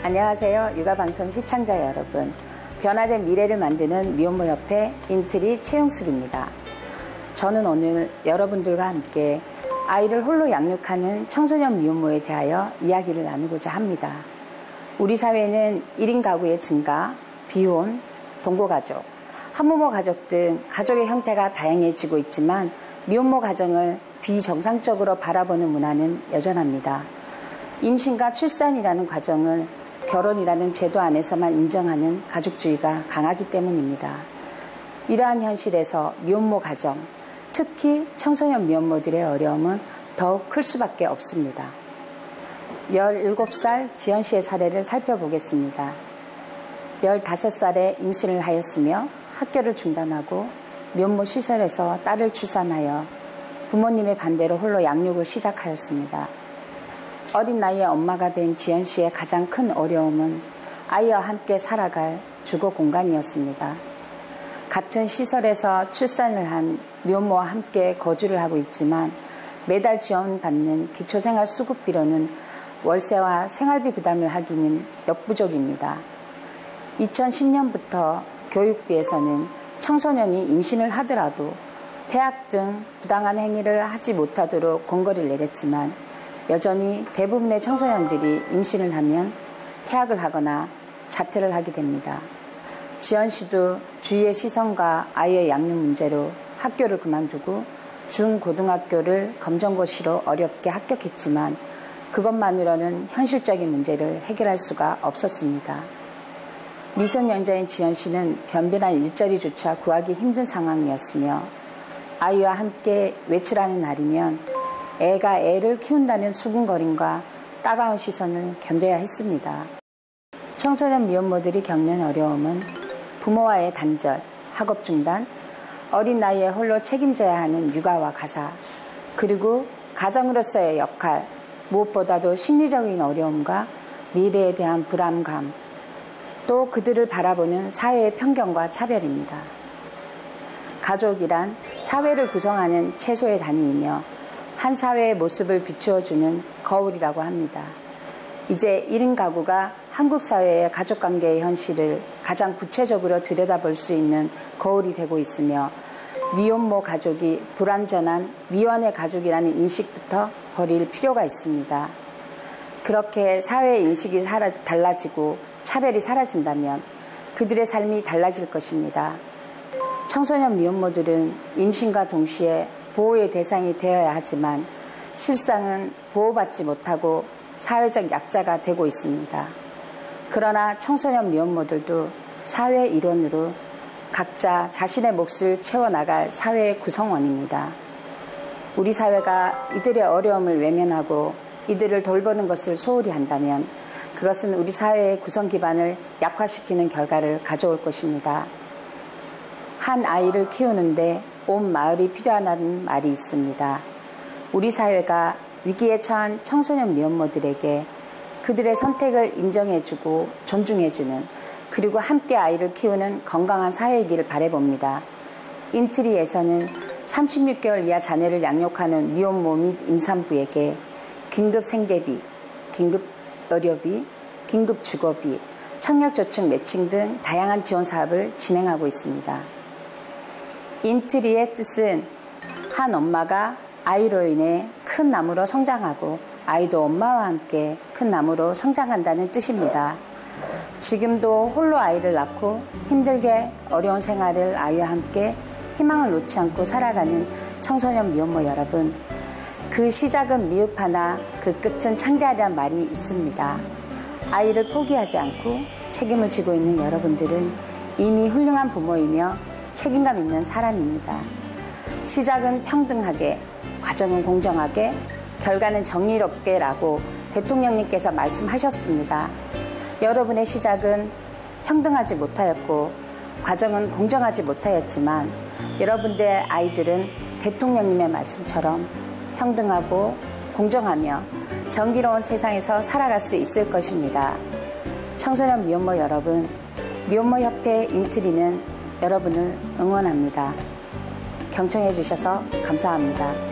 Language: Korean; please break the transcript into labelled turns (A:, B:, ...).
A: 안녕하세요. 육아방송 시청자 여러분. 변화된 미래를 만드는 미혼모협회 인트리 최용숙입니다. 저는 오늘 여러분들과 함께 아이를 홀로 양육하는 청소년 미혼모에 대하여 이야기를 나누고자 합니다. 우리 사회는 1인 가구의 증가, 비혼, 동거가족, 한부모 가족 등 가족의 형태가 다양해지고 있지만 미혼모 가정을 비정상적으로 바라보는 문화는 여전합니다. 임신과 출산이라는 과정을 결혼이라는 제도 안에서만 인정하는 가족주의가 강하기 때문입니다. 이러한 현실에서 미혼모 가정, 특히 청소년 미혼모들의 어려움은 더욱 클 수밖에 없습니다. 17살 지연 씨의 사례를 살펴보겠습니다. 15살에 임신을 하였으며 학교를 중단하고 미혼모 시설에서 딸을 출산하여 부모님의 반대로 홀로 양육을 시작하였습니다. 어린 나이에 엄마가 된 지연 씨의 가장 큰 어려움은 아이와 함께 살아갈 주거 공간이었습니다. 같은 시설에서 출산을 한 미혼모와 함께 거주를 하고 있지만 매달 지원받는 기초생활 수급비로는 월세와 생활비 부담을 하기는 역부족입니다. 2010년부터 교육부에서는 청소년이 임신을 하더라도 퇴학 등 부당한 행위를 하지 못하도록 공고를 내렸지만 여전히 대부분의 청소년들이 임신을 하면 퇴학을 하거나 자퇴를 하게 됩니다. 지연 씨도 주위의 시선과 아이의 양육 문제로 학교를 그만두고 중고등학교를 검정고시로 어렵게 합격했지만 그것만으로는 현실적인 문제를 해결할 수가 없었습니다. 미성년자인 지연 씨는 변변한 일자리조차 구하기 힘든 상황이었으며 아이와 함께 외출하는 날이면 애가 애를 키운다는 수군거림과 따가운 시선을 견뎌야 했습니다. 청소년 미혼모들이 겪는 어려움은 부모와의 단절, 학업 중단, 어린 나이에 홀로 책임져야 하는 육아와 가사, 그리고 가정으로서의 역할, 무엇보다도 심리적인 어려움과 미래에 대한 불안감, 또 그들을 바라보는 사회의 편견과 차별입니다. 가족이란 사회를 구성하는 채소의 단위이며 한 사회의 모습을 비추어주는 거울이라고 합니다. 이제 1인 가구가 한국 사회의 가족관계의 현실을 가장 구체적으로 들여다볼 수 있는 거울이 되고 있으며 미혼모 가족이 불완전한 미완의 가족이라는 인식부터 버릴 필요가 있습니다. 그렇게 사회의 인식이 달라지고 차별이 사라진다면 그들의 삶이 달라질 것입니다. 청소년 미혼모들은 임신과 동시에 보호의 대상이 되어야 하지만 실상은 보호받지 못하고 사회적 약자가 되고 있습니다. 그러나 청소년 미혼모들도 사회 일원으로 각자 자신의 몫을 채워나갈 사회의 구성원입니다. 우리 사회가 이들의 어려움을 외면하고 이들을 돌보는 것을 소홀히 한다면 그것은 우리 사회의 구성 기반을 약화시키는 결과를 가져올 것입니다. 한 아이를 키우는데 온 마을이 필요하다는 말이 있습니다. 우리 사회가 위기에 처한 청소년 미혼모들에게 그들의 선택을 인정해주고 존중해주는 그리고 함께 아이를 키우는 건강한 사회이기를 바라봅니다. 인트리에서는 36개월 이하 자녀를 양육하는 미혼모 및 임산부에게 긴급 생계비, 긴급 의료비, 긴급 주거비, 청약저축 매칭 등 다양한 지원 사업을 진행하고 있습니다. 인트리의 뜻은 한 엄마가 아이로 인해 큰 나무로 성장하고 아이도 엄마와 함께 큰 나무로 성장한다는 뜻입니다. 지금도 홀로 아이를 낳고 힘들게 어려운 생활을 아이와 함께 희망을 놓지 않고 살아가는 청소년 미혼모 여러분, 그 시작은 미흡하나 그 끝은 창대하리란 말이 있습니다. 아이를 포기하지 않고 책임을 지고 있는 여러분들은 이미 훌륭한 부모이며 책임감 있는 사람입니다. 시작은 평등하게, 과정은 공정하게, 결과는 정의롭게 라고 대통령님께서 말씀하셨습니다. 여러분의 시작은 평등하지 못하였고 과정은 공정하지 못하였지만 여러분들의 아이들은 대통령님의 말씀처럼 평등하고 공정하며 정의로운 세상에서 살아갈 수 있을 것입니다. 청소년 미혼모 여러분, 미혼모협회 인트리는 여러분을 응원합니다. 경청해 주셔서 감사합니다.